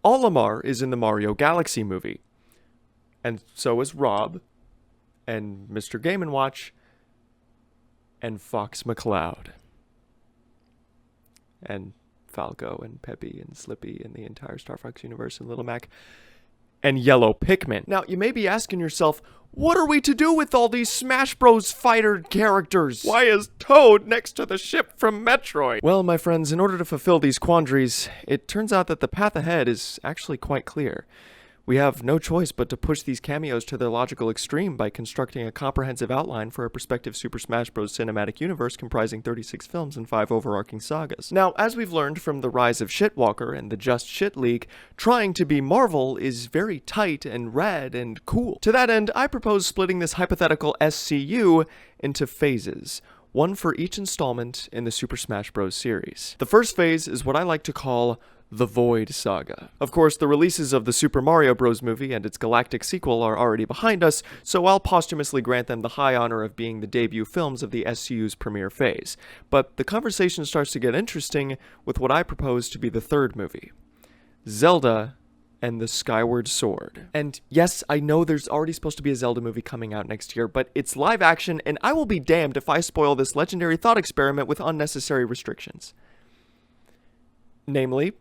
Olimar is in the Mario Galaxy movie. And so is Rob, and Mr. Game & Watch, and Fox McCloud. And Falco, and Peppy, and Slippy, and the entire Star Fox universe, and Little Mac, and Yellow Pikmin. Now, you may be asking yourself, what are we to do with all these Smash Bros. Fighter characters? Why is Toad next to the ship from Metroid? Well, my friends, in order to fulfill these quandaries, it turns out that the path ahead is actually quite clear. We have no choice but to push these cameos to their logical extreme by constructing a comprehensive outline for a prospective Super Smash Bros. Cinematic universe comprising 36 films and 5 overarching sagas. Now, as we've learned from the rise of Shitwalker and the Just Shit League, trying to be Marvel is very tight and rad and cool. To that end, I propose splitting this hypothetical SCU into phases, one for each installment in the Super Smash Bros. Series. The first phase is what I like to call the Void Saga. Of course, the releases of the Super Mario Bros. Movie and its galactic sequel are already behind us, so I'll posthumously grant them the high honor of being the debut films of the SCU's premiere phase. But the conversation starts to get interesting with what I propose to be the third movie, Zelda and the Skyward Sword. And yes, I know there's already supposed to be a Zelda movie coming out next year, but it's live action, and I will be damned if I spoil this legendary thought experiment with unnecessary restrictions. Namely,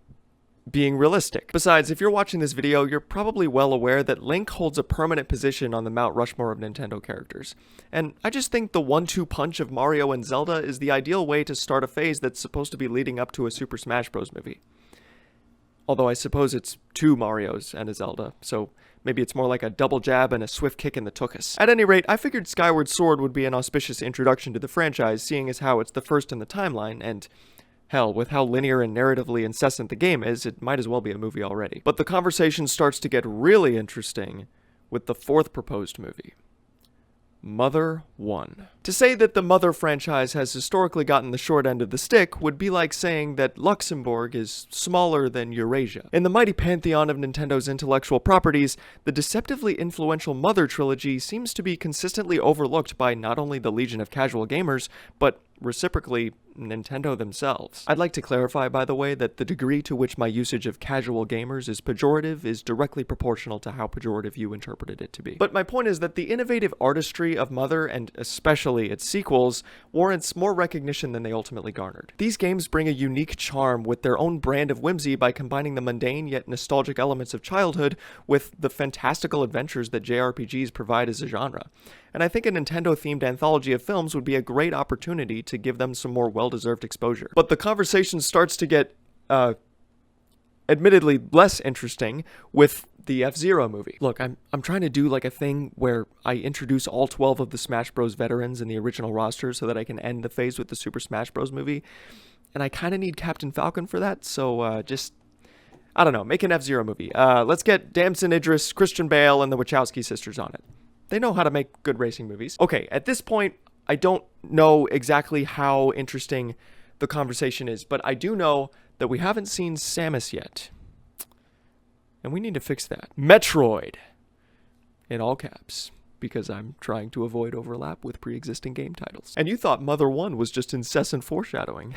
being realistic. Besides, if you're watching this video, you're probably well aware that Link holds a permanent position on the Mount Rushmore of Nintendo characters. And I just think the 1-2 punch of Mario and Zelda is the ideal way to start a phase that's supposed to be leading up to a Super Smash Bros. Movie. Although I suppose it's 2 Marios and a Zelda, so maybe it's more like a double jab and a swift kick in the tuchus. At any rate, I figured Skyward Sword would be an auspicious introduction to the franchise, seeing as how it's the first in the timeline, and hell, with how linear and narratively incessant the game is, it might as well be a movie already. But the conversation starts to get really interesting with the fourth proposed movie, Mother 1. To say that the Mother franchise has historically gotten the short end of the stick would be like saying that Luxembourg is smaller than Eurasia. In the mighty pantheon of Nintendo's intellectual properties, the deceptively influential Mother trilogy seems to be consistently overlooked by not only the legion of casual gamers, but reciprocally, Nintendo themselves. I'd like to clarify, by the way, that the degree to which my usage of casual gamers is pejorative is directly proportional to how pejorative you interpreted it to be. But my point is that the innovative artistry of Mother, and especially its sequels, warrants more recognition than they ultimately garnered. These games bring a unique charm with their own brand of whimsy by combining the mundane yet nostalgic elements of childhood with the fantastical adventures that JRPGs provide as a genre. And I think a Nintendo-themed anthology of films would be a great opportunity to give them some more well-deserved exposure. But the conversation starts to get, admittedly less interesting with the F-Zero movie. Look, I'm trying to do like a thing where I introduce all 12 of the Smash Bros. Veterans in the original roster so that I can end the phase with the Super Smash Bros. Movie. And I kind of need Captain Falcon for that, so just, I don't know, make an F-Zero movie. Let's get Damson Idris, Christian Bale, and the Wachowski sisters on it. They know how to make good racing movies. Okay, at this point, I don't know exactly how interesting the conversation is, but I do know that we haven't seen Samus yet. And we need to fix that. Metroid! In all caps, because I'm trying to avoid overlap with pre-existing game titles. And you thought Mother 1 was just incessant foreshadowing.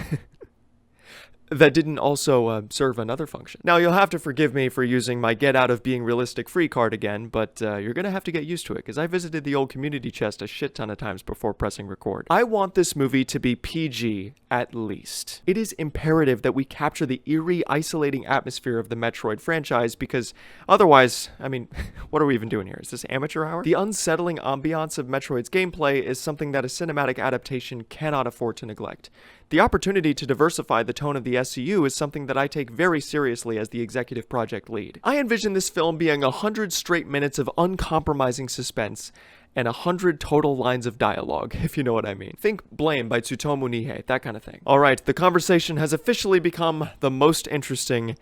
That didn't also serve another function. Now, you'll have to forgive me for using my get out of being realistic free card again, but you're gonna have to get used to it, because I visited the old community chest a shit ton of times before pressing record. I want this movie to be PG, at least. It is imperative that we capture the eerie, isolating atmosphere of the Metroid franchise, because otherwise, I mean, what are we even doing here? Is this amateur hour? The unsettling ambiance of Metroid's gameplay is something that a cinematic adaptation cannot afford to neglect. The opportunity to diversify the tone of the SCU is something that I take very seriously as the executive project lead. I envision this film being 100 straight minutes of uncompromising suspense and 100 total lines of dialogue, if you know what I mean. Think Blame by Tsutomu Nihei, that kind of thing. Alright, the conversation has officially become the most interesting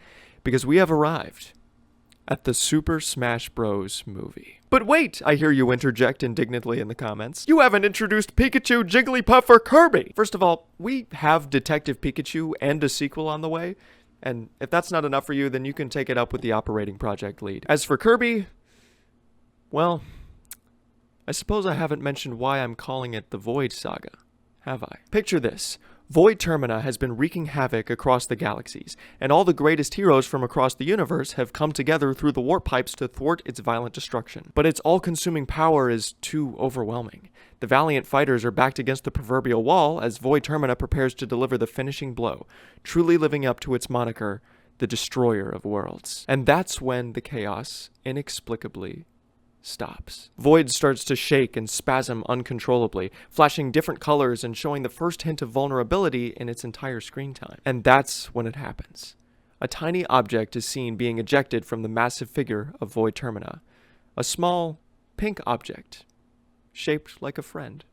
because we have arrived at the Super Smash Bros. Movie. But wait, I hear you interject indignantly in the comments. You haven't introduced Pikachu, Jigglypuff, or Kirby! First of all, we have Detective Pikachu and a sequel on the way, and if that's not enough for you, then you can take it up with the operating project lead. As for Kirby, well, I suppose I haven't mentioned why I'm calling it the Void Saga, have I? Picture this. Void Termina has been wreaking havoc across the galaxies, and all the greatest heroes from across the universe have come together through the warp pipes to thwart its violent destruction. But its all-consuming power is too overwhelming. The valiant fighters are backed against the proverbial wall as Void Termina prepares to deliver the finishing blow, truly living up to its moniker, the Destroyer of Worlds. And that's when the chaos inexplicably stops. Void starts to shake and spasm uncontrollably, flashing different colors and showing the first hint of vulnerability in its entire screen time. And that's when it happens. A tiny object is seen being ejected from the massive figure of Void Termina. A small, pink object, shaped like a friend.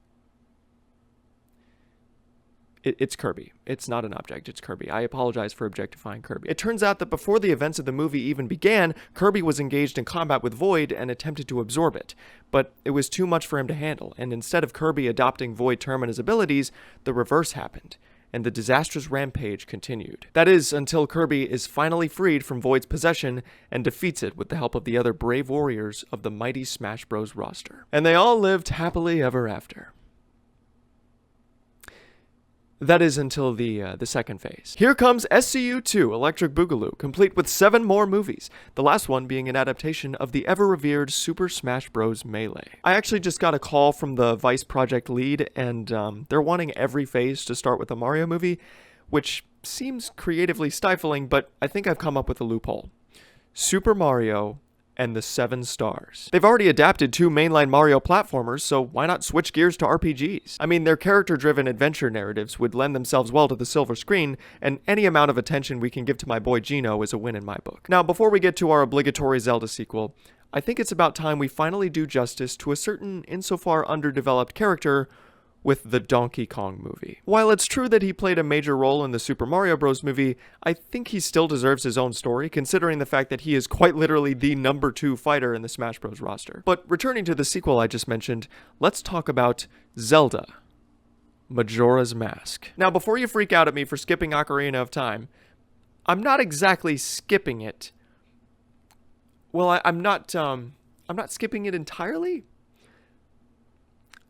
It's Kirby. It's not an object, it's Kirby. I apologize for objectifying Kirby. It turns out that before the events of the movie even began, Kirby was engaged in combat with Void and attempted to absorb it. But it was too much for him to handle, and instead of Kirby adopting Void Termina's abilities, the reverse happened, and the disastrous rampage continued. That is, until Kirby is finally freed from Void's possession and defeats it with the help of the other brave warriors of the mighty Smash Bros. Roster. And they all lived happily ever after. That is until the second phase. Here comes SCU-2, Electric Boogaloo, complete with 7 more movies, the last one being an adaptation of the ever-revered Super Smash Bros. Melee. I actually just got a call from the Vice Project lead, and they're wanting every phase to start with a Mario movie, which seems creatively stifling, but I think I've come up with a loophole. Super Mario and the 7 stars. They've already adapted 2 mainline Mario platformers, so why not switch gears to RPGs? I mean, their character-driven adventure narratives would lend themselves well to the silver screen, and any amount of attention we can give to my boy Geno is a win in my book. Now, before we get to our obligatory Zelda sequel, I think it's about time we finally do justice to a certain insofar underdeveloped character with the Donkey Kong movie. While it's true that he played a major role in the Super Mario Bros. Movie, I think he still deserves his own story, considering the fact that he is quite literally the number 2 fighter in the Smash Bros. Roster. But returning to the sequel I just mentioned, let's talk about Zelda: Majora's Mask. Now, before you freak out at me for skipping Ocarina of Time, I'm not exactly skipping it. Well, I'm not skipping it entirely.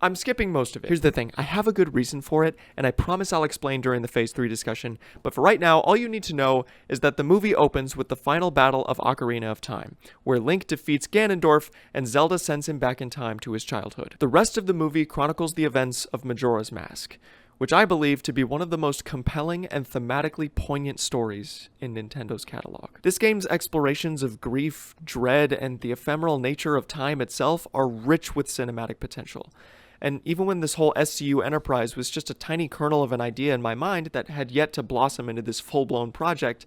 I'm skipping most of it. Here's the thing, I have a good reason for it, and I promise I'll explain during the Phase 3 discussion, but for right now, all you need to know is that the movie opens with the final battle of Ocarina of Time, where Link defeats Ganondorf and Zelda sends him back in time to his childhood. The rest of the movie chronicles the events of Majora's Mask, which I believe to be one of the most compelling and thematically poignant stories in Nintendo's catalog. This game's explorations of grief, dread, and the ephemeral nature of time itself are rich with cinematic potential. And even when this whole SCU enterprise was just a tiny kernel of an idea in my mind that had yet to blossom into this full-blown project,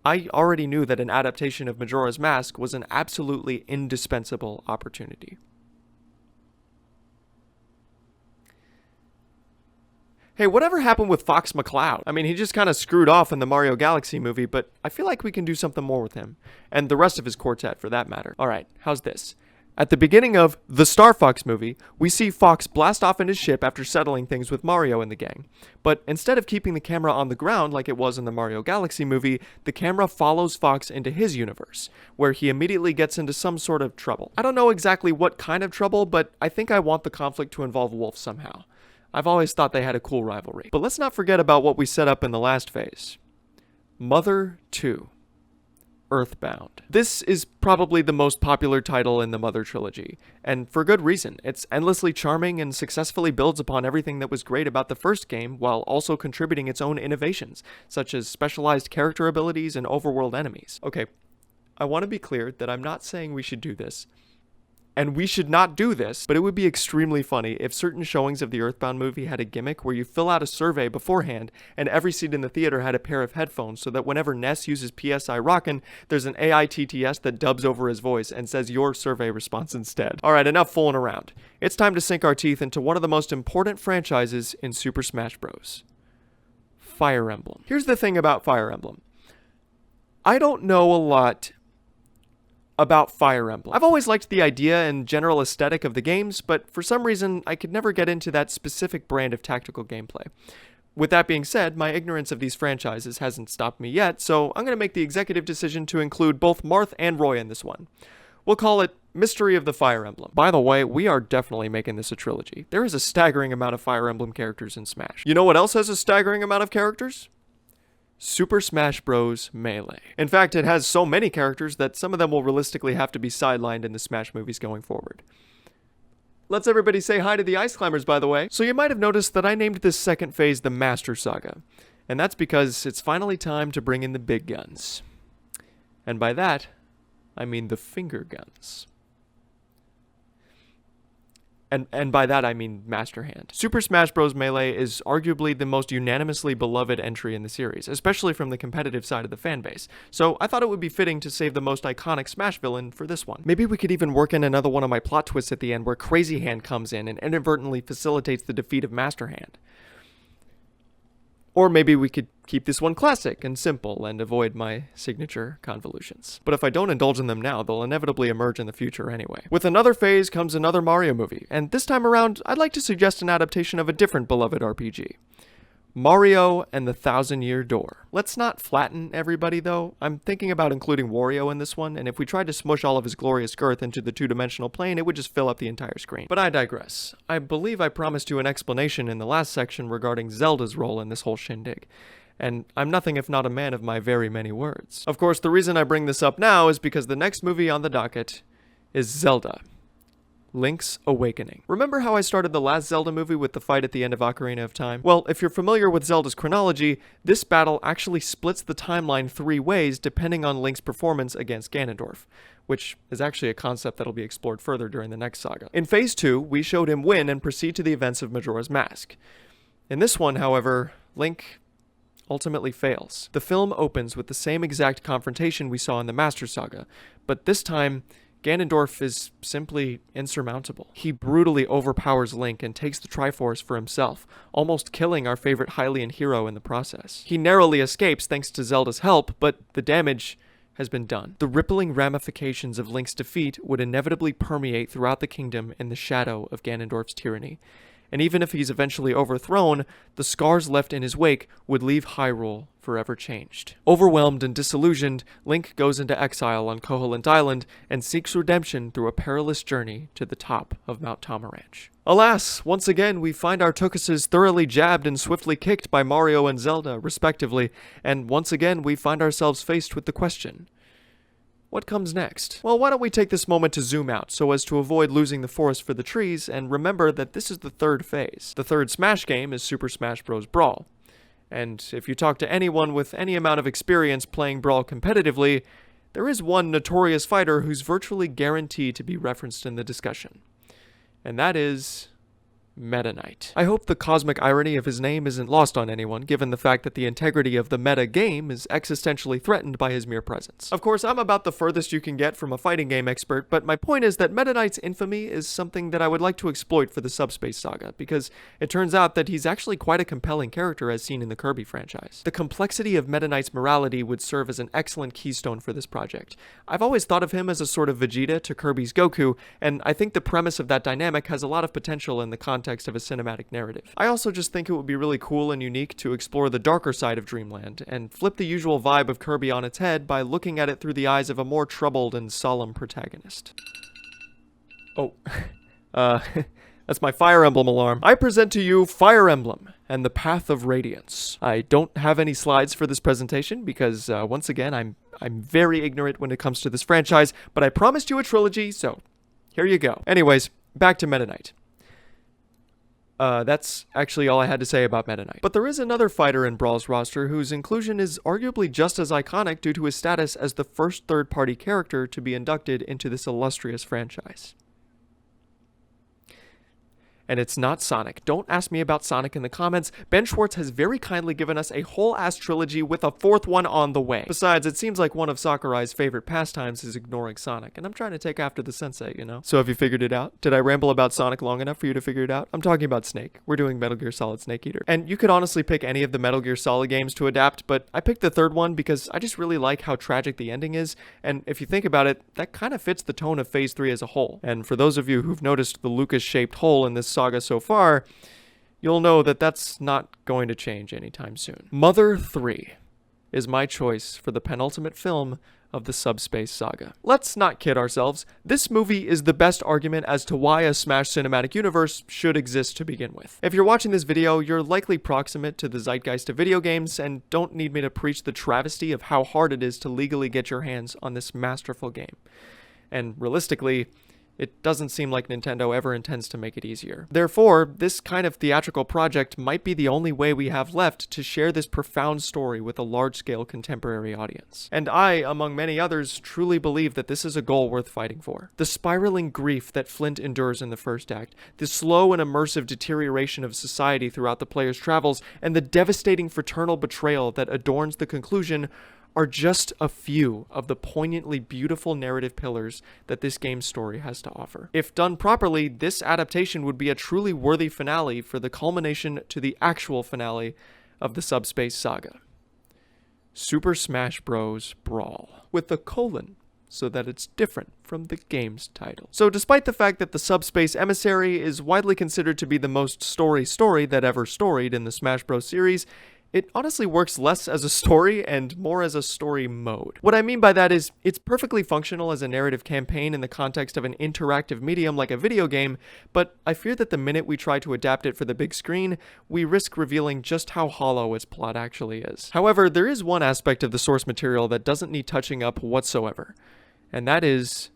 I already knew that an adaptation of Majora's Mask was an absolutely indispensable opportunity. Hey, whatever happened with Fox McCloud? I mean, he just kind of screwed off in the Mario Galaxy movie, but I feel like we can do something more with him. And the rest of his quartet, for that matter. Alright, how's this? At the beginning of the Star Fox movie, we see Fox blast off in his ship after settling things with Mario and the gang. But instead of keeping the camera on the ground like it was in the Mario Galaxy movie, the camera follows Fox into his universe, where he immediately gets into some sort of trouble. I don't know exactly what kind of trouble, but I think I want the conflict to involve Wolf somehow. I've always thought they had a cool rivalry. But let's not forget about what we set up in the last phase. Mother 2. Earthbound. This is probably the most popular title in the Mother trilogy, and for good reason. It's endlessly charming and successfully builds upon everything that was great about the first game while also contributing its own innovations, such as specialized character abilities and overworld enemies. Okay, I want to be clear that I'm not saying we should do this. And we should not do this, but it would be extremely funny if certain showings of the Earthbound movie had a gimmick where you fill out a survey beforehand and every seat in the theater had a pair of headphones so that whenever Ness uses PSI Rockin', there's an AI TTS that dubs over his voice and says your survey response instead. Alright, enough fooling around. It's time to sink our teeth into one of the most important franchises in Super Smash Bros. Fire Emblem. Here's the thing about Fire Emblem. I don't know a lot about Fire Emblem. I've always liked the idea and general aesthetic of the games, but for some reason I could never get into that specific brand of tactical gameplay. With that being said, my ignorance of these franchises hasn't stopped me yet, so I'm going to make the executive decision to include both Marth and Roy in this one. We'll call it Mystery of the Fire Emblem. By the way, we are definitely making this a trilogy. There is a staggering amount of Fire Emblem characters in Smash. You know what else has a staggering amount of characters? Super Smash Bros. Melee. In fact, it has so many characters that some of them will realistically have to be sidelined in the Smash movies going forward. Let's everybody say hi to the Ice Climbers, by the way. So you might have noticed that I named this second phase the Master Saga. And that's because it's finally time to bring in the big guns. And by that, I mean the finger guns. And by that I mean Master Hand. Super Smash Bros. Melee is arguably the most unanimously beloved entry in the series, especially from the competitive side of the fanbase. So I thought it would be fitting to save the most iconic Smash villain for this one. Maybe we could even work in another one of my plot twists at the end where Crazy Hand comes in and inadvertently facilitates the defeat of Master Hand. Or maybe we could keep this one classic and simple and avoid my signature convolutions. But if I don't indulge in them now, they'll inevitably emerge in the future anyway. With another phase comes another Mario movie, and this time around, I'd like to suggest an adaptation of a different beloved RPG. Mario and the Thousand-Year Door. Let's not flatten everybody, though. I'm thinking about including Wario in this one, and if we tried to smush all of his glorious girth into the two-dimensional plane, it would just fill up the entire screen. But I digress. I believe I promised you an explanation in the last section regarding Zelda's role in this whole shindig. And I'm nothing if not a man of my very many words. Of course, the reason I bring this up now is because the next movie on the docket is Zelda: Link's Awakening. Remember how I started the last Zelda movie with the fight at the end of Ocarina of Time? Well, if you're familiar with Zelda's chronology, this battle actually splits the timeline 3 ways depending on Link's performance against Ganondorf, which is actually a concept that'll be explored further during the next saga. In Phase 2, we showed him win and proceed to the events of Majora's Mask. In this one, however, Link ultimately fails. The film opens with the same exact confrontation we saw in the Master Saga, but this time, Ganondorf is simply insurmountable. He brutally overpowers Link and takes the Triforce for himself, almost killing our favorite Hylian hero in the process. He narrowly escapes thanks to Zelda's help, but the damage has been done. The rippling ramifications of Link's defeat would inevitably permeate throughout the kingdom in the shadow of Ganondorf's tyranny. And even if he's eventually overthrown, the scars left in his wake would leave Hyrule forever changed. Overwhelmed and disillusioned, Link goes into exile on Koholint Island and seeks redemption through a perilous journey to the top of Mount Tomaranch. Alas, once again we find our Tokuses thoroughly jabbed and swiftly kicked by Mario and Zelda, respectively, and once again we find ourselves faced with the question: what comes next? Well, why don't we take this moment to zoom out so as to avoid losing the forest for the trees and remember that this is the third phase. The third Smash game is Super Smash Bros. Brawl. And if you talk to anyone with any amount of experience playing Brawl competitively, there is one notorious fighter who's virtually guaranteed to be referenced in the discussion. And that is Meta Knight. I hope the cosmic irony of his name isn't lost on anyone, given the fact that the integrity of the meta game is existentially threatened by his mere presence. Of course, I'm about the furthest you can get from a fighting game expert, but my point is that Meta Knight's infamy is something that I would like to exploit for the Subspace saga, because it turns out that he's actually quite a compelling character as seen in the Kirby franchise. The complexity of Meta Knight's morality would serve as an excellent keystone for this project. I've always thought of him as a sort of Vegeta to Kirby's Goku, and I think the premise of that dynamic has a lot of potential in the context of a cinematic narrative. I also just think it would be really cool and unique to explore the darker side of Dreamland, and flip the usual vibe of Kirby on its head by looking at it through the eyes of a more troubled and solemn protagonist. Oh, that's my Fire Emblem alarm. I present to you Fire Emblem and the Path of Radiance. I don't have any slides for this presentation because, once again, I'm very ignorant when it comes to this franchise, but I promised you a trilogy, so here you go. Anyways, back to Meta Knight. That's actually all I had to say about Meta Knight. But there is another fighter in Brawl's roster whose inclusion is arguably just as iconic due to his status as the first third-party character to be inducted into this illustrious franchise. And it's not Sonic. Don't ask me about Sonic in the comments. Ben Schwartz has very kindly given us a whole-ass trilogy with a fourth one on the way. Besides, it seems like one of Sakurai's favorite pastimes is ignoring Sonic, and I'm trying to take after the sensei, you know? So have you figured it out? Did I ramble about Sonic long enough for you to figure it out? I'm talking about Snake. We're doing Metal Gear Solid Snake Eater. And you could honestly pick any of the Metal Gear Solid games to adapt, but I picked the third one because I just really like how tragic the ending is, and if you think about it, that kind of fits the tone of Phase 3 as a whole. And for those of you who've noticed the Lucas-shaped hole in this saga so far, you'll know that that's not going to change anytime soon. Mother 3 is my choice for the penultimate film of the Subspace saga. Let's not kid ourselves. This movie is the best argument as to why a Smash cinematic universe should exist to begin with. If you're watching this video, you're likely proximate to the zeitgeist of video games and don't need me to preach the travesty of how hard it is to legally get your hands on this masterful game. And realistically, it doesn't seem like Nintendo ever intends to make it easier. Therefore, this kind of theatrical project might be the only way we have left to share this profound story with a large-scale contemporary audience. And I, among many others, truly believe that this is a goal worth fighting for. The spiraling grief that Flint endures in the first act, the slow and immersive deterioration of society throughout the player's travels, and the devastating fraternal betrayal that adorns the conclusion are just a few of the poignantly beautiful narrative pillars that this game's story has to offer. If done properly, this adaptation would be a truly worthy finale for the culmination to the actual finale of the Subspace saga. Super Smash Bros. Brawl, with the colon, so that it's different from the game's title. So despite the fact that the Subspace Emissary is widely considered to be the most story that ever storied in the Smash Bros. Series, it honestly works less as a story and more as a story mode. What I mean by that is, it's perfectly functional as a narrative campaign in the context of an interactive medium like a video game, but I fear that the minute we try to adapt it for the big screen, we risk revealing just how hollow its plot actually is. However, there is one aspect of the source material that doesn't need touching up whatsoever, and that is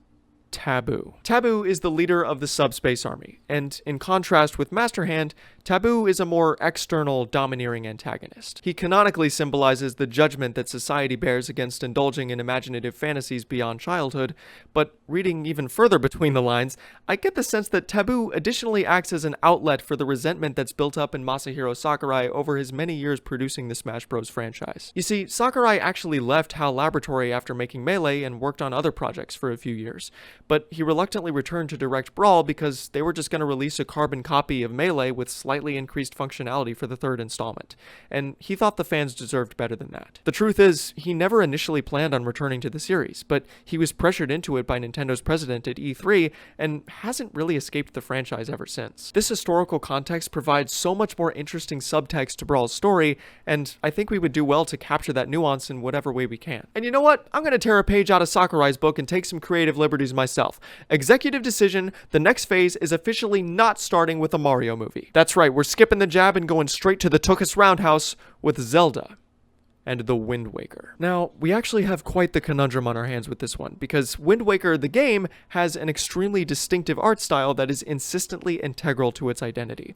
Taboo. Taboo is the leader of the Subspace Army, and in contrast with Master Hand, Taboo is a more external, domineering antagonist. He canonically symbolizes the judgment that society bears against indulging in imaginative fantasies beyond childhood, but reading even further between the lines, I get the sense that Taboo additionally acts as an outlet for the resentment that's built up in Masahiro Sakurai over his many years producing the Smash Bros. Franchise. You see, Sakurai actually left HAL Laboratory after making Melee and worked on other projects for a few years, but he reluctantly returned to direct Brawl because they were just going to release a carbon copy of Melee with slightly increased functionality for the third installment, and he thought the fans deserved better than that. The truth is, he never initially planned on returning to the series, but he was pressured into it by Nintendo's president at E3 and hasn't really escaped the franchise ever since. This historical context provides so much more interesting subtext to Brawl's story, and I think we would do well to capture that nuance in whatever way we can. And you know what? I'm going to tear a page out of Sakurai's book and take some creative liberties myself. Executive decision, the next phase is officially not starting with a Mario movie. That's right, we're skipping the jab and going straight to the Tookus Roundhouse with Zelda and the Wind Waker. Now, we actually have quite the conundrum on our hands with this one, because Wind Waker, the game, has an extremely distinctive art style that is insistently integral to its identity,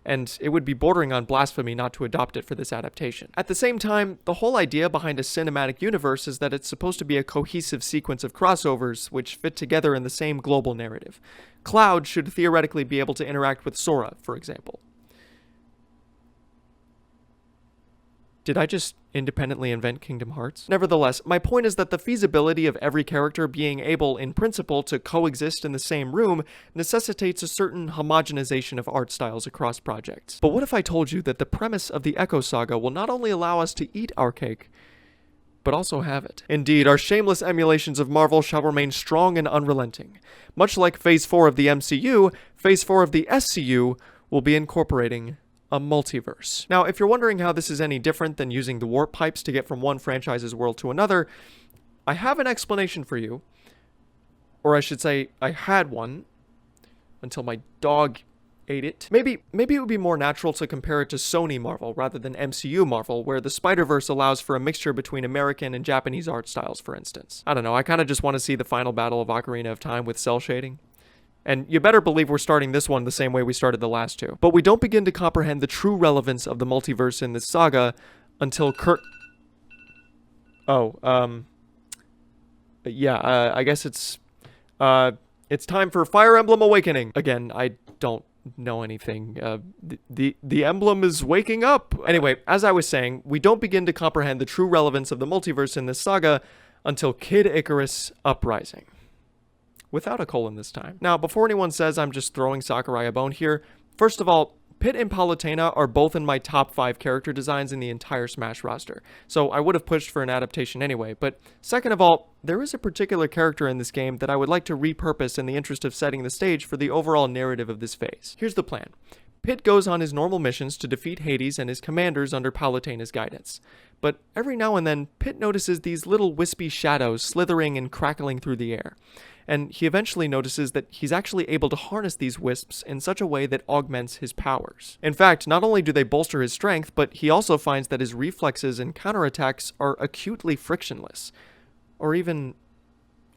and it would be bordering on blasphemy not to adopt it for this adaptation. At the same time, the whole idea behind a cinematic universe is that it's supposed to be a cohesive sequence of crossovers which fit together in the same global narrative. Cloud should theoretically be able to interact with Sora, for example. Did I just independently invent Kingdom Hearts? Nevertheless, my point is that the feasibility of every character being able, in principle, to coexist in the same room necessitates a certain homogenization of art styles across projects. But what if I told you that the premise of the Echo Saga will not only allow us to eat our cake, but also have it? Indeed, our shameless emulations of Marvel shall remain strong and unrelenting. Much like Phase 4 of the MCU, Phase 4 of the SCU will be incorporating a multiverse. Now, if you're wondering how this is any different than using the warp pipes to get from one franchise's world to another, I have an explanation for you. Or I should say, I had one, until my dog ate it. Maybe it would be more natural to compare it to Sony Marvel rather than MCU Marvel, where the Spider-Verse allows for a mixture between American and Japanese art styles, for instance. I don't know, I kind of just want to see the final battle of Ocarina of Time with cell shading. And you better believe we're starting this one the same way we started the last two. But we don't begin to comprehend the true relevance of the multiverse in this saga until I guess it's time for Fire Emblem Awakening. Again, I don't know anything. The emblem is waking up. Anyway, as I was saying, we don't begin to comprehend the true relevance of the multiverse in this saga until Kid Icarus Uprising. Without a colon this time. Now, before anyone says I'm just throwing Sakurai a bone here, first of all, Pit and Palutena are both in my top 5 character designs in the entire Smash roster, so I would have pushed for an adaptation anyway, but second of all, there is a particular character in this game that I would like to repurpose in the interest of setting the stage for the overall narrative of this phase. Here's the plan. Pitt goes on his normal missions to defeat Hades and his commanders under Palatena's guidance. But every now and then, Pitt notices these little wispy shadows slithering and crackling through the air. And he eventually notices that he's actually able to harness these wisps in such a way that augments his powers. In fact, not only do they bolster his strength, but he also finds that his reflexes and counterattacks are acutely frictionless, or even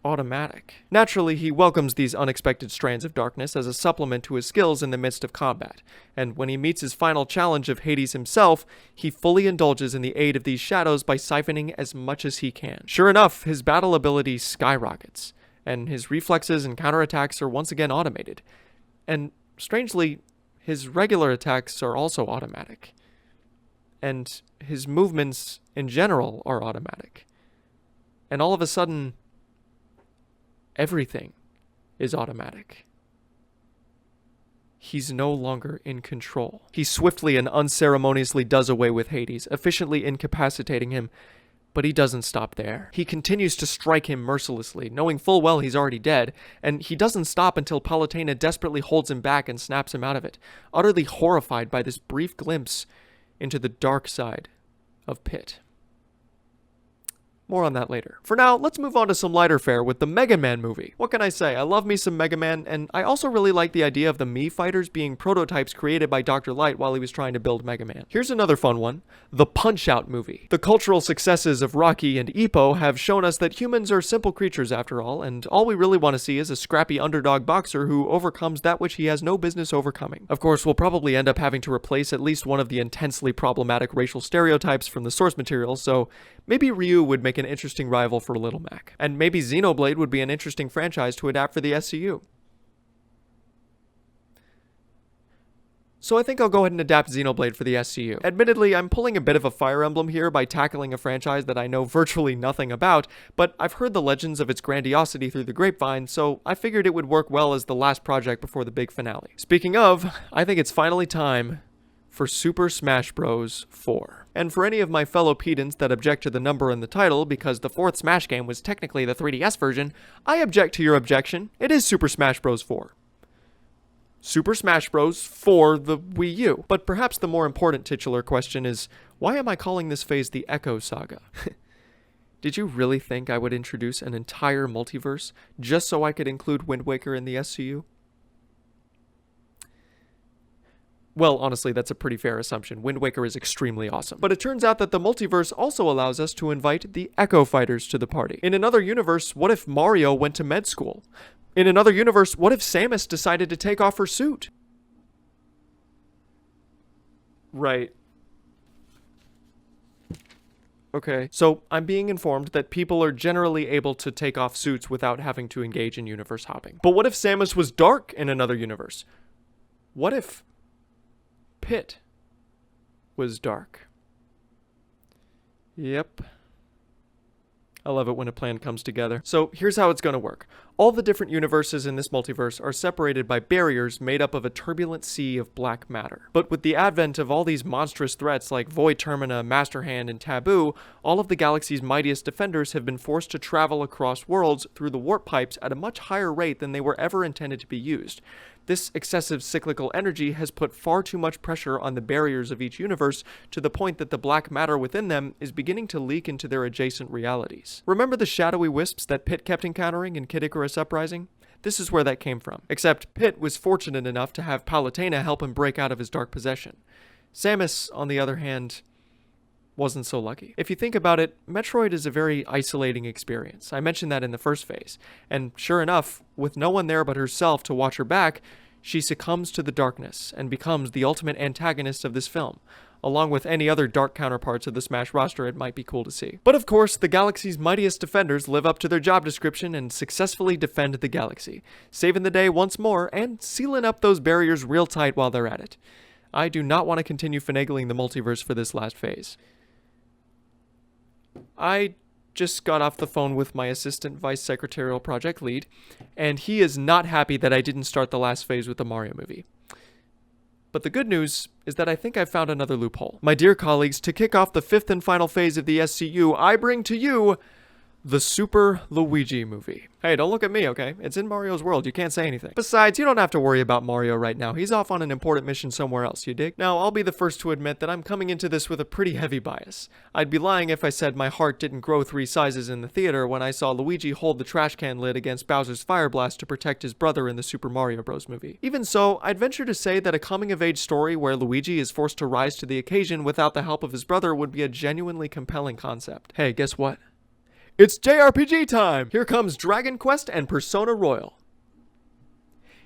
automatic. Naturally, he welcomes these unexpected strands of darkness as a supplement to his skills in the midst of combat, and when he meets his final challenge of Hades himself, he fully indulges in the aid of these shadows by siphoning as much as he can. Sure enough, his battle ability skyrockets, and his reflexes and counterattacks are once again automated. And strangely, his regular attacks are also automatic. And his movements in general are automatic. And all of a sudden, everything is automatic. He's no longer in control. He swiftly and unceremoniously does away with Hades, efficiently incapacitating him. But he doesn't stop there. He continues to strike him mercilessly, knowing full well he's already dead, and he doesn't stop until Palatena desperately holds him back and snaps him out of it, utterly horrified by this brief glimpse into the dark side of Pitt. More on that later. For now, let's move on to some lighter fare with the Mega Man movie. What can I say? I love me some Mega Man, and I also really like the idea of the Mii fighters being prototypes created by Dr. Light while he was trying to build Mega Man. Here's another fun one, the Punch-Out movie. The cultural successes of Rocky and Ippo have shown us that humans are simple creatures after all we really want to see is a scrappy underdog boxer who overcomes that which he has no business overcoming. Of course, we'll probably end up having to replace at least one of the intensely problematic racial stereotypes from the source material, so maybe Ryu would make an interesting rival for Little Mac. And maybe Xenoblade would be an interesting franchise to adapt for the SCU. So I think I'll go ahead and adapt Xenoblade for the SCU. Admittedly, I'm pulling a bit of a Fire Emblem here by tackling a franchise that I know virtually nothing about, but I've heard the legends of its grandiosity through the grapevine, so I figured it would work well as the last project before the big finale. Speaking of, I think it's finally time for Super Smash Bros. 4. And for any of my fellow pedants that object to the number in the title because the fourth Smash game was technically the 3DS version, I object to your objection. It is Super Smash Bros. 4. Super Smash Bros. For the Wii U. But perhaps the more important titular question is, why am I calling this phase the Echo Saga? Did you really think I would introduce an entire multiverse just so I could include Wind Waker in the SCU? Well, honestly, that's a pretty fair assumption. Wind Waker is extremely awesome. But it turns out that the multiverse also allows us to invite the Echo Fighters to the party. In another universe, what if Mario went to med school? In another universe, what if Samus decided to take off her suit? Right. Okay, so I'm being informed that people are generally able to take off suits without having to engage in universe hopping. But what if Samus was dark in another universe? What if Pitt was dark? Yep. I love it when a plan comes together. So here's how it's going to work. All the different universes in this multiverse are separated by barriers made up of a turbulent sea of black matter. But with the advent of all these monstrous threats like Void Termina, Master Hand, and Taboo, all of the galaxy's mightiest defenders have been forced to travel across worlds through the warp pipes at a much higher rate than they were ever intended to be used. This excessive cyclical energy has put far too much pressure on the barriers of each universe to the point that the black matter within them is beginning to leak into their adjacent realities. Remember the shadowy wisps that Pitt kept encountering in Kid Icarus Uprising? This is where that came from. Except Pitt was fortunate enough to have Palutena help him break out of his dark possession. Samus, on the other hand, wasn't so lucky. If you think about it, Metroid is a very isolating experience. I mentioned that in the first phase. And sure enough, with no one there but herself to watch her back, she succumbs to the darkness and becomes the ultimate antagonist of this film. Along with any other dark counterparts of the Smash roster, it might be cool to see. But of course, the galaxy's mightiest defenders live up to their job description and successfully defend the galaxy, saving the day once more and sealing up those barriers real tight while they're at it. I do not want to continue finagling the multiverse for this last phase. I just got off the phone with my assistant vice secretarial project lead, and he is not happy that I didn't start the last phase with the Mario movie. But the good news is that I think I've found another loophole. My dear colleagues, to kick off the fifth and final phase of the SCU, I bring to you The Super Luigi movie. Hey, don't look at me, okay? It's in Mario's world, you can't say anything. Besides, you don't have to worry about Mario right now. He's off on an important mission somewhere else, you dig? Now, I'll be the first to admit that I'm coming into this with a pretty heavy bias. I'd be lying if I said my heart didn't grow 3 sizes in the theater when I saw Luigi hold the trash can lid against Bowser's Fire Blast to protect his brother in the Super Mario Bros. Movie. Even so, I'd venture to say that a coming-of-age story where Luigi is forced to rise to the occasion without the help of his brother would be a genuinely compelling concept. Hey, guess what? It's JRPG time! Here comes Dragon Quest and Persona Royal.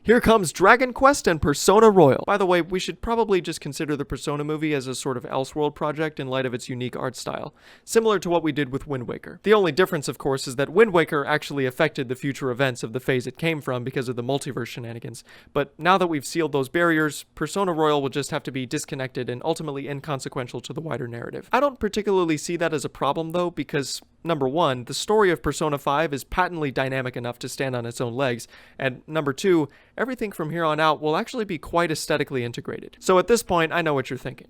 Here comes Dragon Quest and Persona Royal. By the way, we should probably just consider the Persona movie as a sort of Elseworld project in light of its unique art style, similar to what we did with Wind Waker. The only difference, of course, is that Wind Waker actually affected the future events of the phase it came from because of the multiverse shenanigans, but now that we've sealed those barriers, Persona Royal will just have to be disconnected and ultimately inconsequential to the wider narrative. I don't particularly see that as a problem, though, because number one, the story of Persona 5 is patently dynamic enough to stand on its own legs, and number two, everything from here on out will actually be quite aesthetically integrated. So at this point, I know what you're thinking.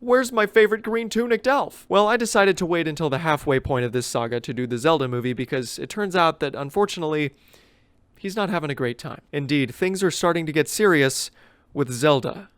Where's my favorite green tunicked elf? Well, I decided to wait until the halfway point of this saga to do the Zelda movie because it turns out that, unfortunately, he's not having a great time. Indeed, things are starting to get serious with Zelda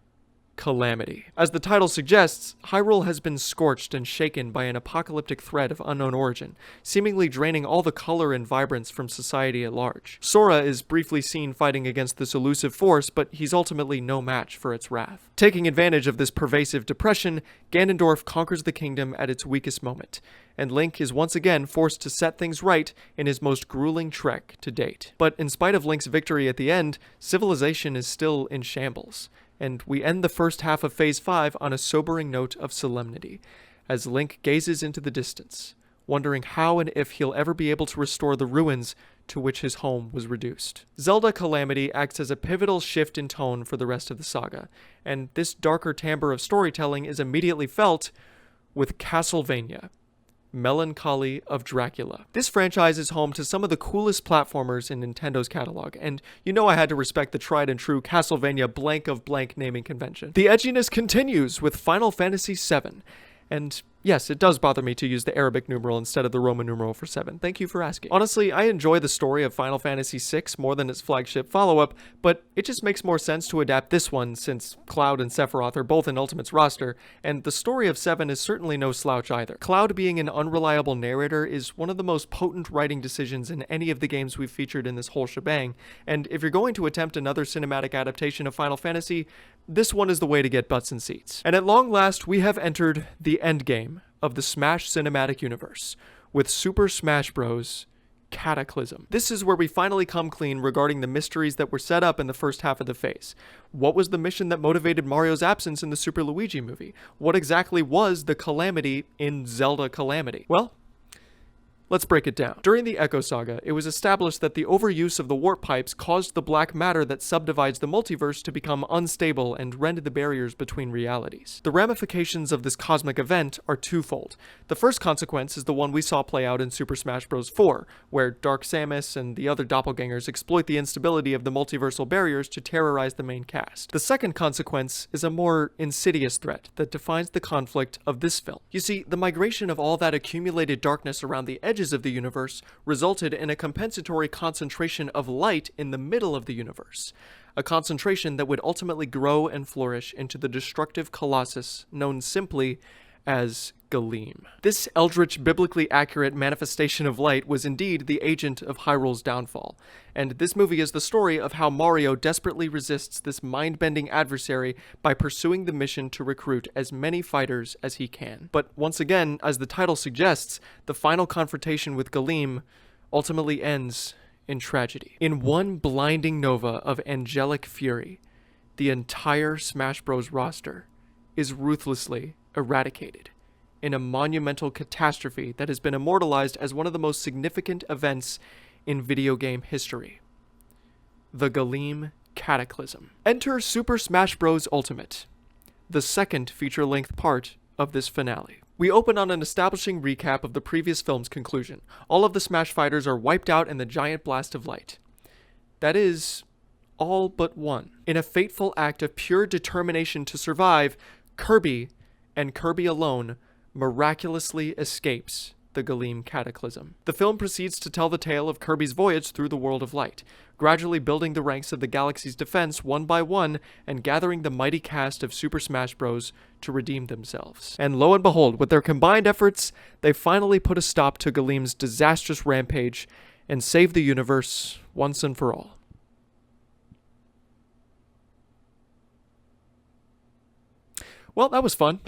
Calamity. As the title suggests, Hyrule has been scorched and shaken by an apocalyptic threat of unknown origin, seemingly draining all the color and vibrance from society at large. Sora is briefly seen fighting against this elusive force, but he's ultimately no match for its wrath. Taking advantage of this pervasive depression, Ganondorf conquers the kingdom at its weakest moment, and Link is once again forced to set things right in his most grueling trek to date. But in spite of Link's victory at the end, civilization is still in shambles, and we end the first half of Phase 5 on a sobering note of solemnity, as Link gazes into the distance, wondering how and if he'll ever be able to restore the ruins to which his home was reduced. Zelda Calamity acts as a pivotal shift in tone for the rest of the saga, and this darker timbre of storytelling is immediately felt with Castlevania: Melancholy of Dracula. This franchise is home to some of the coolest platformers in Nintendo's catalog, and you know I had to respect the tried and true Castlevania blank of blank naming convention. The edginess continues with Final Fantasy VII, and yes, it does bother me to use the Arabic numeral instead of the Roman numeral for 7. Thank you for asking. Honestly, I enjoy the story of Final Fantasy VI more than its flagship follow-up, but it just makes more sense to adapt this one since Cloud and Sephiroth are both in Ultimate's roster, and the story of 7 is certainly no slouch either. Cloud being an unreliable narrator is one of the most potent writing decisions in any of the games we've featured in this whole shebang, and if you're going to attempt another cinematic adaptation of Final Fantasy, this one is the way to get butts in seats. And at long last, we have entered the endgame of the Smash Cinematic Universe, with Super Smash Bros. Cataclysm. This is where we finally come clean regarding the mysteries that were set up in the first half of the phase. What was the mission that motivated Mario's absence in the Super Luigi movie? What exactly was the calamity in Zelda Calamity? Well, let's break it down. During the Echo Saga, it was established that the overuse of the warp pipes caused the black matter that subdivides the multiverse to become unstable and rend the barriers between realities. The ramifications of this cosmic event are twofold. The first consequence is the one we saw play out in Super Smash Bros. 4, where Dark Samus and the other doppelgangers exploit the instability of the multiversal barriers to terrorize the main cast. The second consequence is a more insidious threat that defines the conflict of this film. You see, the migration of all that accumulated darkness around the edges of the universe resulted in a compensatory concentration of light in the middle of the universe, a concentration that would ultimately grow and flourish into the destructive colossus known simply as Galeem. This eldritch, biblically accurate manifestation of light was indeed the agent of Hyrule's downfall, and this movie is the story of how Mario desperately resists this mind-bending adversary by pursuing the mission to recruit as many fighters as he can. But once again, as the title suggests, the final confrontation with Galeem ultimately ends in tragedy. In one blinding nova of angelic fury, the entire Smash Bros. Roster is ruthlessly eradicated in a monumental catastrophe that has been immortalized as one of the most significant events in video game history: the Galeem Cataclysm. Enter Super Smash Bros. Ultimate, the second feature-length part of this finale. We open on an establishing recap of the previous film's conclusion. All of the Smash fighters are wiped out in the giant blast of light. That is, all but one. In a fateful act of pure determination to survive, Kirby, and Kirby alone, miraculously escapes the Galeem cataclysm. The film proceeds to tell the tale of Kirby's voyage through the world of light, gradually building the ranks of the galaxy's defense one by one and gathering the mighty cast of Super Smash Bros. To redeem themselves. And lo and behold, with their combined efforts, they finally put a stop to Galeem's disastrous rampage and save the universe once and for all. Well, that was fun.